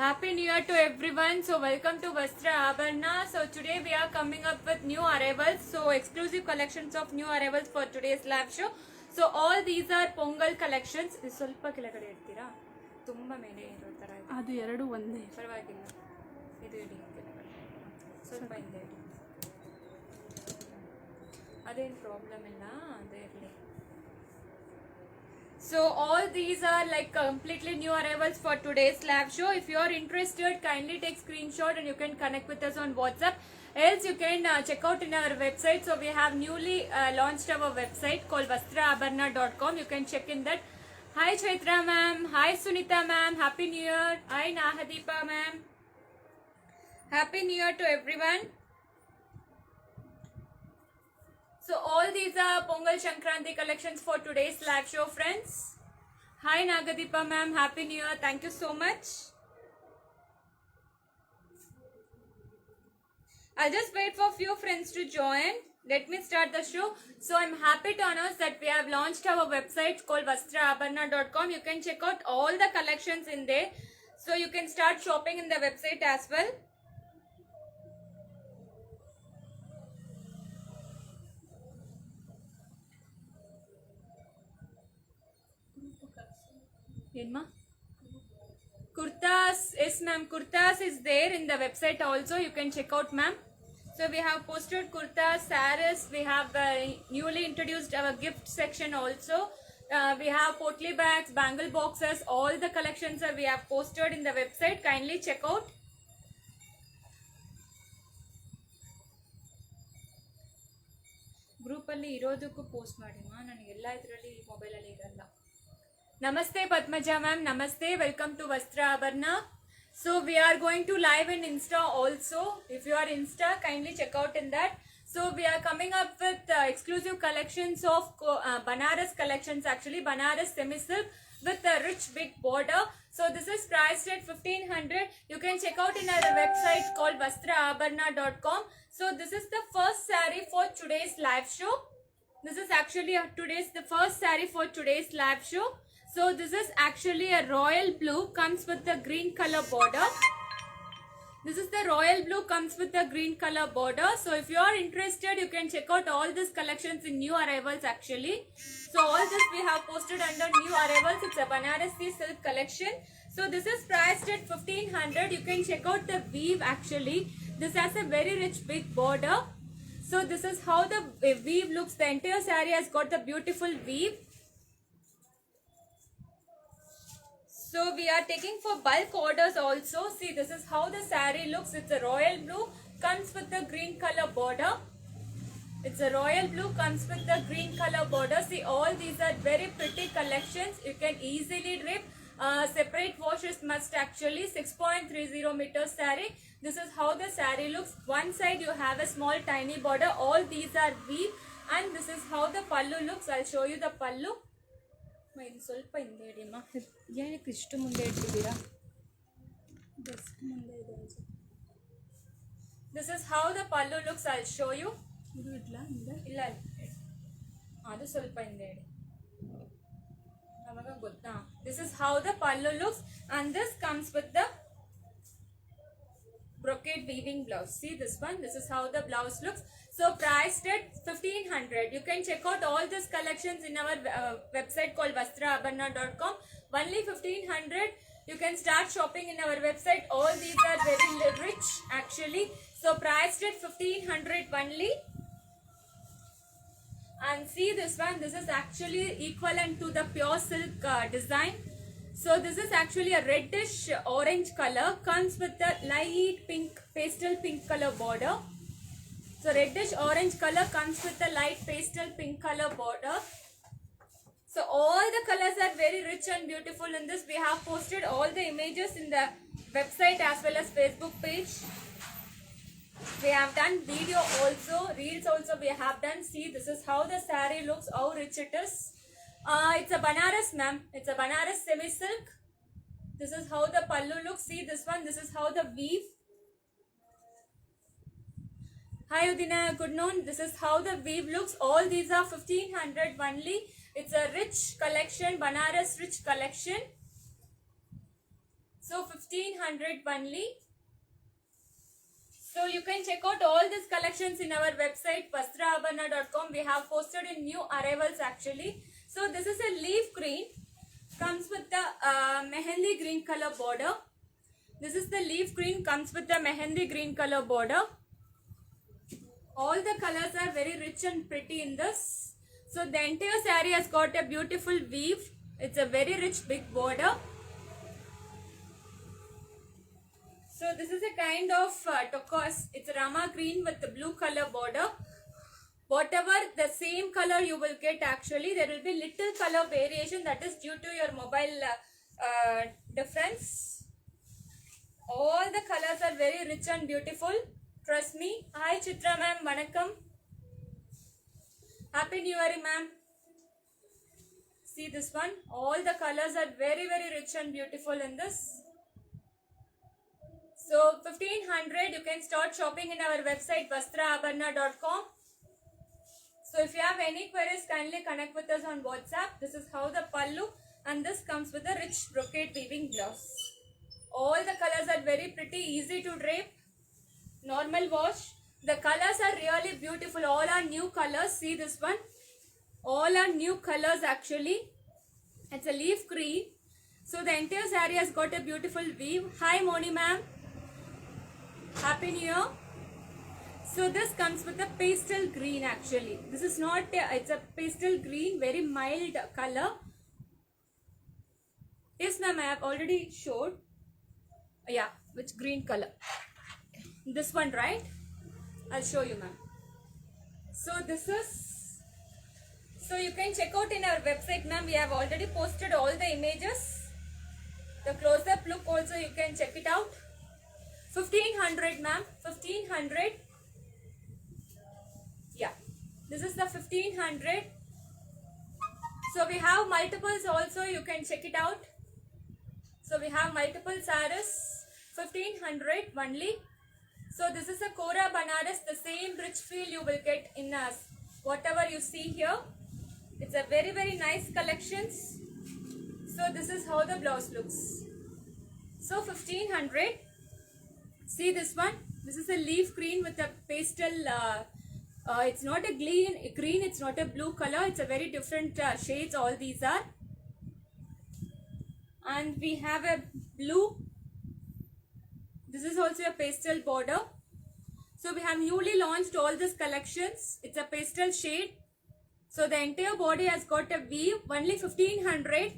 Happy New Year to everyone. So welcome to Vastra Abharna. So today we are coming up with new arrivals. So exclusive collections of new arrivals for today's live show. So all these are Pongal collections. ಸ್ವಲ್ಪ ಕೆಳಗಡೆ ಇಡ್ತೀರಾ ತುಂಬಾ ಮೇಲೆ ಇರೋ ತರ ಇದೆ. ಅದು ಎರಡು ಒಂದೇ ಪರವಾಗಿಲ್ಲ ಇದು ಇಡಿ ಕೆಳಗಡೆ ಸ್ವಲ್ಪ ಹಿಂದೆ ಇಡಿ ಅದೇನು ಪ್ರಾಬ್ಲಮ್ ಇಲ್ಲ ಅದೇ ಇರಲಿ. So all these are like completely new arrivals for today's live show. If you are interested, kindly take screenshot and you can connect with us on WhatsApp. Else you can check out in our website. So we have newly launched our website called vastraabarna.com. You can check in that. Hi Chaitra ma'am. Hi Sunita ma'am. Happy New Year. Hi Nahadeepa ma'am. Happy New Year to everyone. So all these are Pongal Shankranti collections for today's live show, friends. Hi Nagadeepa ma'am, Happy New Year. Thank you so much. I'll just wait for few friends to join. Let me start the show. So I'm happy to announce that we have launched our website called vastraabarna.com. You can check out all the collections in there. So you can start shopping in the website as well. Kurtas, yes ma'am, kurtas is there in the website also. You can check out ma'am. So we have posted kurtas, saris. We have newly introduced our gift section also. We have potli bags, bangle boxes. All the collections we have posted in the website. Kindly check out. Group alli irodukku post ಮಾಡಿ ಮಾ ನಾನು ಎಲ್ಲ ಇದರಲ್ಲಿ mobile ಅಲ್ಲಿ ಇರಲ್ಲ. Namaste Padmaja ma'am, namaste, welcome to Vastra Abharna. So we are going to live in Insta also. If you are Insta, kindly check out in that. So we are coming up with exclusive collections of Banaras collections, actually Banaras semi-silk with a rich big border. So this is priced at 1500. You can check out in our website called vastraabarna.com. So this is the first saree for today's live show. This is actually the first saree for today's live show. So this is actually a royal blue, comes with the green color border. This is the royal blue, comes with the green color border. So if you are interested, you can check out all these collections in new arrivals actually. So all this we have posted under new arrivals. It's a Banarasi silk collection. So this is priced at 1500. You can check out the weave actually. This has a very rich big border. So this is how the weave looks. The entire saree has got the beautiful weave. So we are taking for bulk orders also. See, this is how the saree looks. It's a royal blue, comes with the green color border. It's a royal blue, comes with the green color border. See, all these are very pretty collections. You can easily drape. Separate wash is must actually. 6.30 meters saree. This is how the saree looks. One side you have a small tiny border. All these are weave, and this is how the pallu looks. I'll show you the pallu. ಇದು ಸ್ವಲ್ಪ ಹಿಂದೆ ಇಡಿಮ್ಮ. ಏನಕ್ಕೆ ಇಷ್ಟು ಮುಂದೆ ಇಟ್ಟಿದ್ದೀರಾ? Just ಮುಂದೆ ಇದೆ ಅನ್ಸುತ್ತೆ. This is how the pallu looks. I'll show you. ಇದು ಇಡ್ಲಾ ಹಿಂದೆ? ಇಲ್ಲ ಅದು ಸ್ವಲ್ಪ ಹಿಂದೆ ಇಡಿ. ಅವಾಗ ಗೊತ್ತಾ? This is how the pallu looks, and this comes with the brocade weaving blouse. See this one. This is how the blouse looks. So priced at 1500. You can check out all these collections in our website called vastraabarna.com. Only 1500. You can start shopping in our website. All these are very rich actually. So priced at 1500 only. And see this one. This is actually equivalent to the pure silk design. So this is actually a reddish orange color, comes with the light pink, pastel pink color border. So reddish orange color comes with the light pastel pink color border. So all the colors are very rich and beautiful in this. We have posted all the images in the website as well as Facebook page. We have done video also, reels also we have done. See, this is how the saree looks, how rich it is. It's a Banaras ma'am. It's a Banaras semi-silk. This is how the pallu looks. See this one. This is how the weave. Hi Udina, good noon. This is how the weave looks. All these are 1500 only. It's a rich collection, Banaras rich collection. So 1500 only. So you can check out all these collections in our website vastraabarna.com. We have posted in new arrivals actually. So this is a leaf green, comes with the mehendi green color border. This is the leaf green, comes with the mehendi green color border. All the colors are very rich and pretty in this. So the entire saree has got a beautiful weave. It's a very rich big border. So this is a kind of turquoise. It's a Rama green with the blue color border. Whatever the same color you will get actually, there will be little color variation, that is due to your mobile difference. All the colors are very rich and beautiful. Trust me. Hi Chitra ma'am, vanakkam. Happy New Year ma'am. See this one. All the colors are very rich and beautiful in this. So 1500 you can start shopping in our website vastraabarna.com. So if you have any queries, kindly connect with us on WhatsApp. This is how the pallu, and this comes with a rich brocade weaving blouse. All the colors are very pretty, easy to drape, normal wash. The colors are really beautiful. All are new colors. See this one. All are new colors actually. It's a leaf green. So the entire saree has got a beautiful weave. Hi Moni ma'am. Happy New Year. So this comes with a pastel green actually. This is not it's a pastel green, very mild color. Yes ma'am, I have already showed. Yeah, which green color? This one, right? I'll show you ma'am. So this is, so you can check out in our website ma'am. We have already posted all the images. The close-up look also you can check it out. 1500 ma'am, 1500. Yeah, this is the 1500. So we have multiples also, you can check it out. So we have multiple sarees, 1500 only. So this is a Kora Banaras, the same rich feel you will get in us. Whatever you see here, it's a very nice collections. So this is how the blouse looks. So 1500. See this one. This is a leaf green with a pastel. It's not a green. It's not a blue color. It's a very different shades. All these are. And we have a blue. This is also a pastel border. So we have newly launched all these collections. It's a pastel shade. So the entire body has got a weave. Only 1500.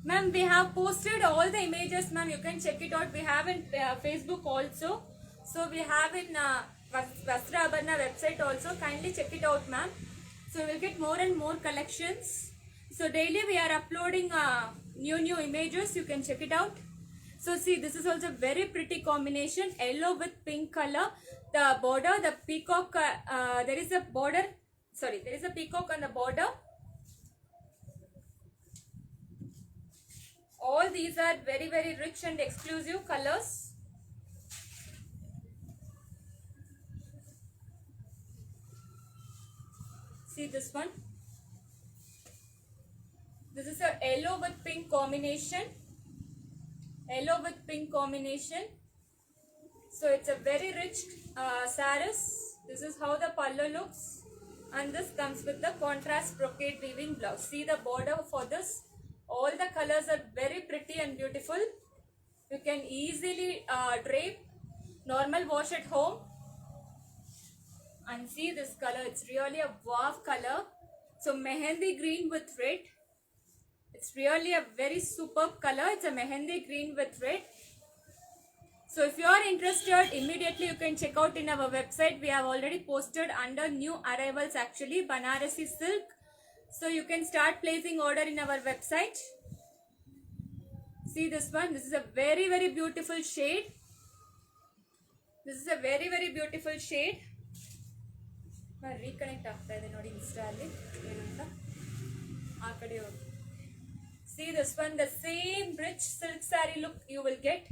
Ma'am, we have posted all the images, ma'am. You can check it out. We have in Facebook also. So we have in Vastra Abarna website also. Kindly check it out, ma'am. So we'll get more and more collections. So daily we are uploading new images. You can check it out. So see, this is also very pretty combination. Yellow with pink color. The border, the peacock. There is a border. Sorry, there is a peacock on the border. All these are very rich and exclusive colors. See this one. This is a yellow with pink combination. Yellow with pink combination. So it's a very rich saris. This is how the pallu looks. And this comes with the contrast brocade weaving blouse. See the border for this. All the colors are very pretty and beautiful. You can easily drape, normal wash at home. And see this color, it's really a wow color. So mehendi green with red. It's really a very superb color. It's a mehendi green with red. So if you are interested, immediately you can check out in our website. We have already posted under new arrivals actually, Banarasi silk. So you can start placing order in our website. See this one. This is a very beautiful shade. This is a very beautiful shade. Reconnect after the Insta. See this one. The same rich silk saree look you will get.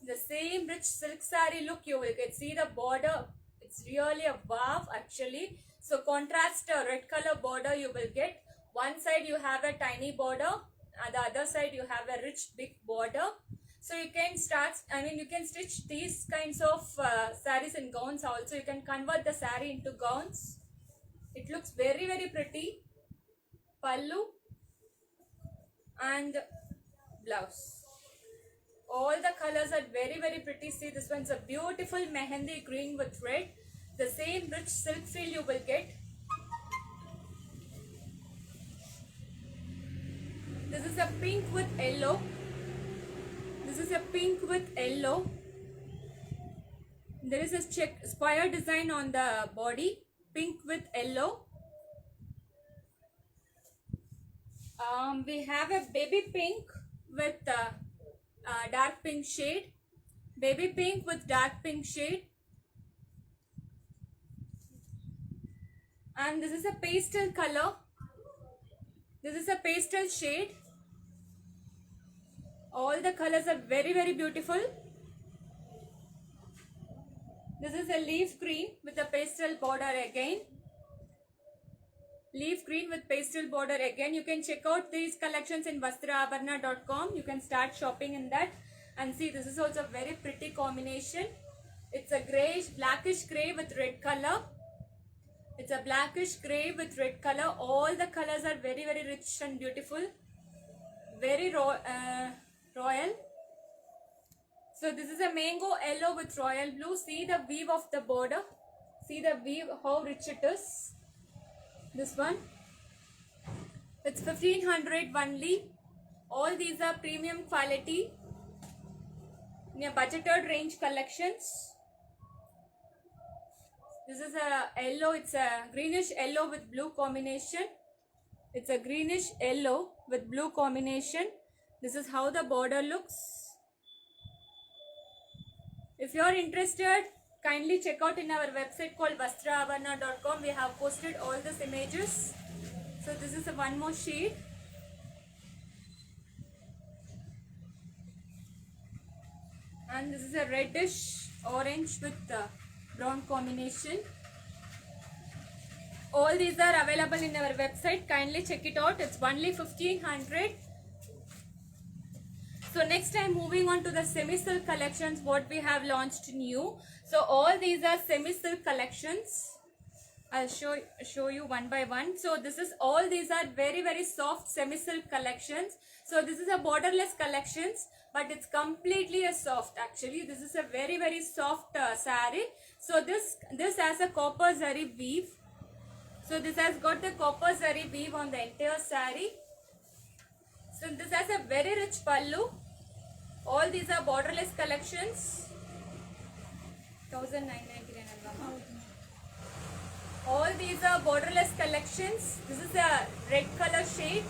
The same rich silk saree look you will get. See the border. It's really a wow actually. So contrast red color border you will get. One side you have a tiny border. the other side you have a rich big border. So you can start, you can stitch these kinds of saris and gowns also. You can convert the sari into gowns. It looks very very pretty. Pallu and blouse. All the colors are very very pretty. See, this one's a beautiful mehendi green with red. The same rich silk feel you will get. This is a pink with yellow. This is a pink with yellow. There is a square design on the body, pink with yellow. We have a baby pink with dark pink shade. Baby pink with dark pink shade. And this is a pastel color. This is a pastel shade. All the colors are very very beautiful. This is a leaf green with a pastel border again. Leaf green with pastel border again. You can check out these collections in vastraabarna.com. You can start shopping in that. And see, this is also a very pretty combination. It's a grayish, blackish gray with red color. It's a blackish gray with red color. All the colors are very very rich and beautiful. Very royal. So this is a mango yellow with royal blue. See the weave of the border. See the weave, how rich it is. This one, it's 1500 only. All these are premium quality in a budgeted range collections. This is a yellow. It's a greenish yellow with blue combination. It's a greenish yellow with blue combination. This is how the border looks. If you are interested, kindly check out in our website called vastraabarna.com. We have posted all these images. So this is a one more shade. And this is a reddish orange with brown combination. All these are available in our website. Kindly check it out. It's only 1500. So next time, moving on to the semi-silk collections, what we have launched new. So all these are semi-silk collections. I'll show you one by one. So this is, all these are very very soft semi-silk collections. So this is a borderless collections, but it's completely a soft. Actually, this is a very very soft saree. So this has a copper zari weave. So this has got the copper zari weave on the entire saree. So this has a very rich pallu. All these are borderless collections. 1999. All these are borderless collections. This is a red color shade.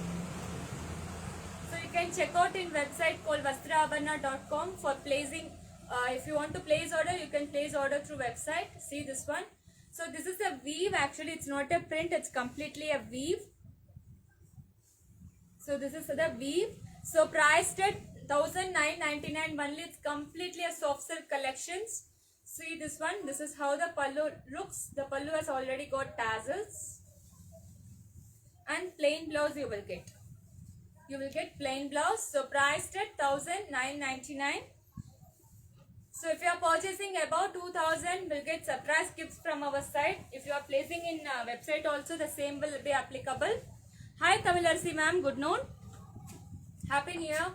So you can check out in website called vastraabarna.com for placing. If you want to place order, you can place order through website. See this one. So this is a weave. Actually, it's not a print. It's completely a weave. So this is the weave. So priced at 1999 only. It's completely a soft silk collections. See this one. This is how the pallu looks. The pallu has already got tassels. And plain blouse you will get. You will get plain blouse. So priced at 1999. So if you are purchasing about 2000, will get surprise gifts from our side. If you are placing in website also, the same will be applicable. Hi Kamilarsi ma'am, good noon. Happy New Year.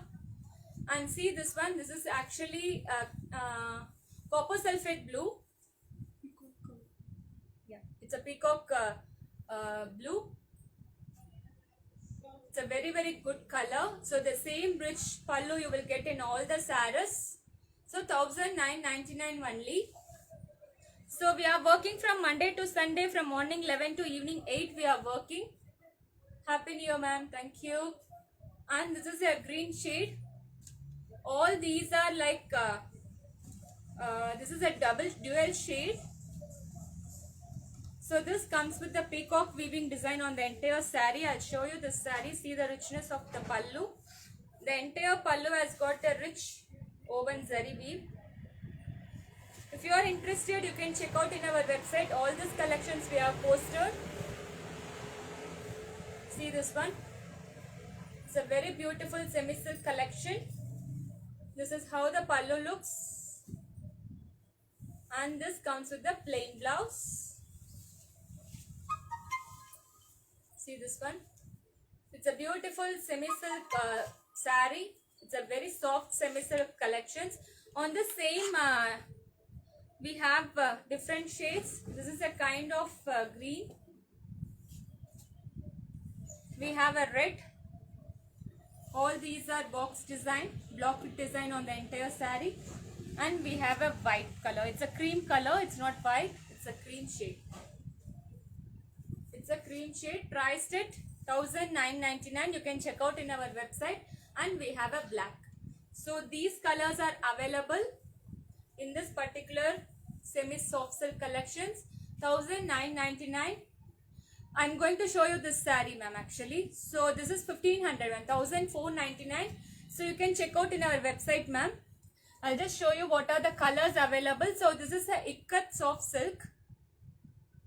And see this one. This is actually copper sulphate blue. Yeah, it's a peacock blue. It's a very very good color. So the same rich pallu you will get in all the saris. So 1999 only. So we are working from Monday to Sunday, from morning 11 to evening 8 we are working. Happy New Year ma'am, thank you. And this is a green shade. All these are like this is a dual shade. So this comes with the peacock weaving design on the entire saree. I'll show you this saree. See the richness of the pallu. The entire pallu has got a rich woven zari weave. If you are interested, you can check out in our website. All these collections we have posted. See this one. It's a very beautiful semi-silk collection. This is how the pallu looks, and this comes with the plain blouse. See this one? It's a beautiful semi-silk saree. It's a very soft semi-silk collections. On the same, we have different shades. This is a kind of green. We have a red. All these are box design, block design on the entire saree. And we have a white color. It's a cream color. It's not white. It's a cream shade. It's a cream shade. Priced at 1999. You can check out in our website. And we have a black. So these colors are available in this particular semi soft silk collections. 1999. I'm going to show you this saree, ma'am, actually. So this is 1500, 1499. So you can check out in our website, ma'am. I'll just show you what are the colors available. So this is a ikat soft silk,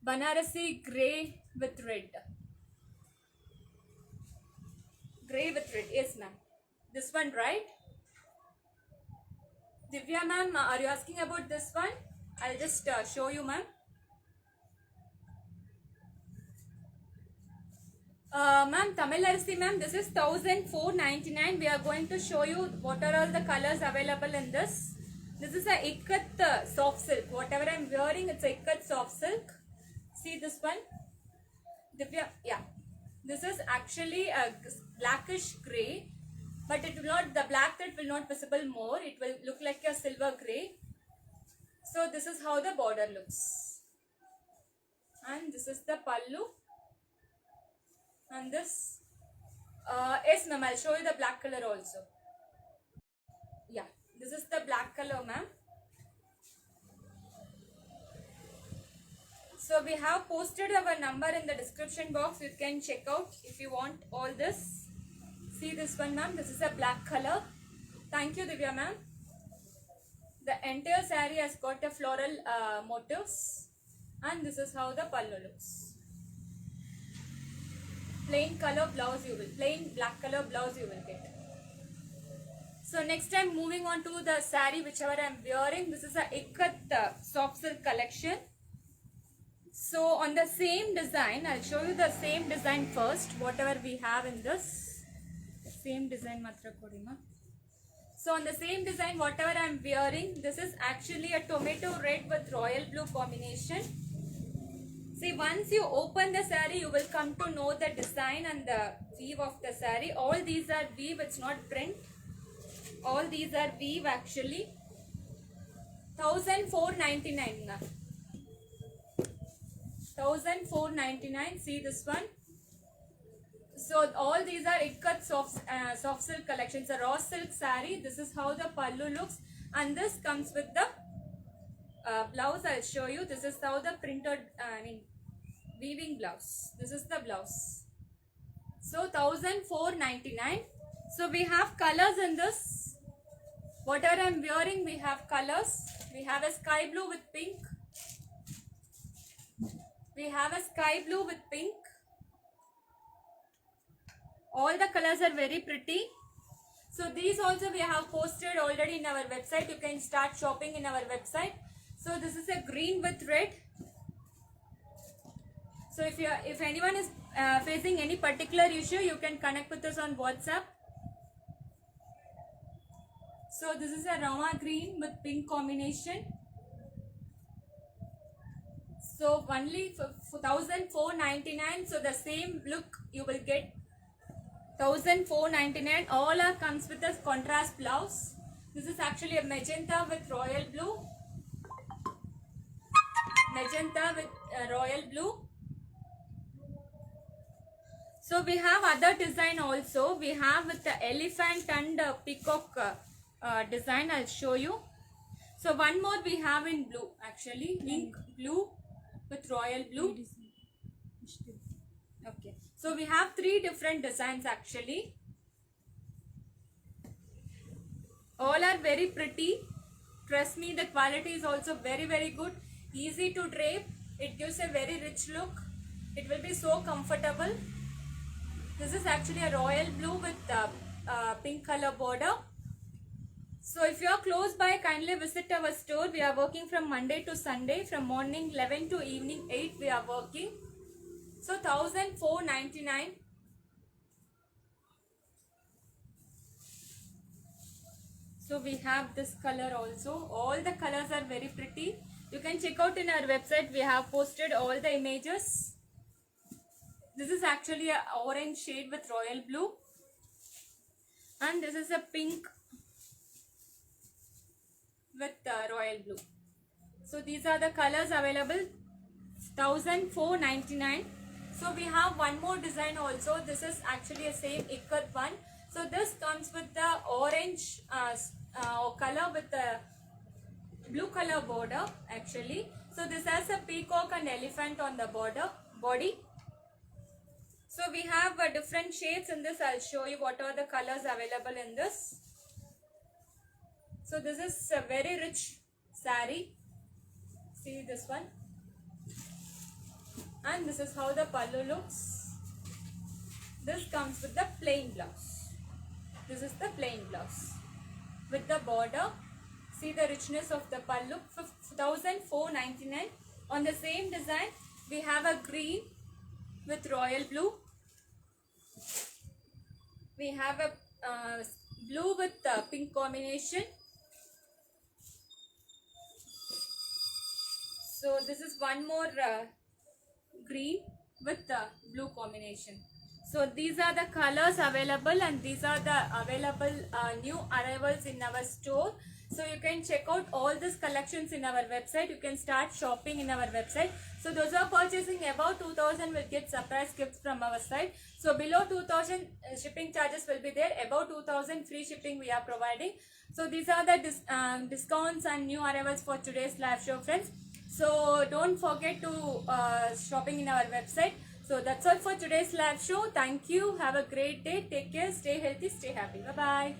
Banarasi grey with red. Grey with red, yes, ma'am. This one, right? Divya, ma'am, are you asking about this one? I'll just show you, ma'am. Ma'am, Tamil Arsi, ma'am, this is 1499. We are going to show you what are all the colors available in this. This is a ikat soft silk. Whatever I am wearing, it's a ikat soft silk. See this one? Divya, yeah. This is actually a blackish grey, but it will not, the black thread will not visible more. It will look like a silver grey. So this is how the border looks. And this is the pallu. And this, yes, ma'am, I'll show you the black color also. Yeah, this is the black color, ma'am. So we have posted our number in the description box. You can check out if you want all this. See this one, ma'am. This is a black color. Thank you, Divya, ma'am. The entire saree has got a floral motifs. And this is how the pallu looks. Plain color blouse you will, plain black color blouse you will get. So next time moving on to the saree whichever I am wearing. This is a ikat soft silk collection. So on the same design, I'll show you the same design first. Whatever we have in this. Same design matra kodima. So on the same design whatever I am wearing. This is actually a tomato red with royal blue combination. See, once you open the saree, you will come to know the design and the weave of the saree. All these are weave, it's not print. All these are weave actually. 1499. 1499. See this one. So all these are ikat soft silk collections. A raw silk saree. This is how the pallu looks. And this comes with the blouse. I'll show you. This is how the printed, weaving blouse. This is the blouse. So 1499. So we have colors in this. Whatever I am wearing, we have colors. We have a sky blue with pink. We have a sky blue with pink. All the colors are very pretty. So these also we have posted already in our website. You can start shopping in our website. So this is a green with red. So if anyone is facing any particular issue, you can connect with us on WhatsApp. So this is a Rama green with pink combination. So only for 1499. So the same look you will get. 1499. All are comes with a contrast blouse. This is actually a magenta with royal blue. Magenta with royal blue. So we have other design also. We have with the elephant and peacock design. I'll show you. So one more we have in blue actually. Pink blue with royal blue. Okay. So we have 3 different designs actually. All are very pretty. Trust me, the quality is also very good. Easy to drape. It gives a very rich look. It will be so comfortable. This is actually a royal blue with pink color border. So if you are close by, kindly visit our store. We are working from Monday to Sunday, from morning 11 to evening 8 we are working. So 1499. So we have this color also. All the colors are very pretty. You can check out in our website. We have posted all the images. This is actually a orange shade with royal blue. And this is a pink with royal blue. So these are the colors available. 1499. So we have one more design also. This is actually a same ikat one. So this comes with the orange color with the blue color border actually. So this has a peacock and elephant on the body. So we have different shades in this. I'll show you what are the colors available in this. So this is a very rich saree. See this one. And this is how the pallu looks. This comes with the plain blouse. This is the plain blouse with the border. See the richness of the pallu. 1499. On the same design we have a green with royal blue. We have a blue with pink combination. So this is one more green with the blue combination. So these are the colors available, and these are the available new arrivals in our store. So you can check out all these collections in our website. You can start shopping in our website. So those who are purchasing above 2000 will get surprise gifts from our site. So below 2000 shipping charges will be there. Above 2000 free shipping we are providing. So these are the discounts and new arrivals for today's live show, friends. So don't forget to shopping in our website. So that's all for today's live show. Thank you. Have a great day. Take care. Stay healthy. Stay happy. Bye bye.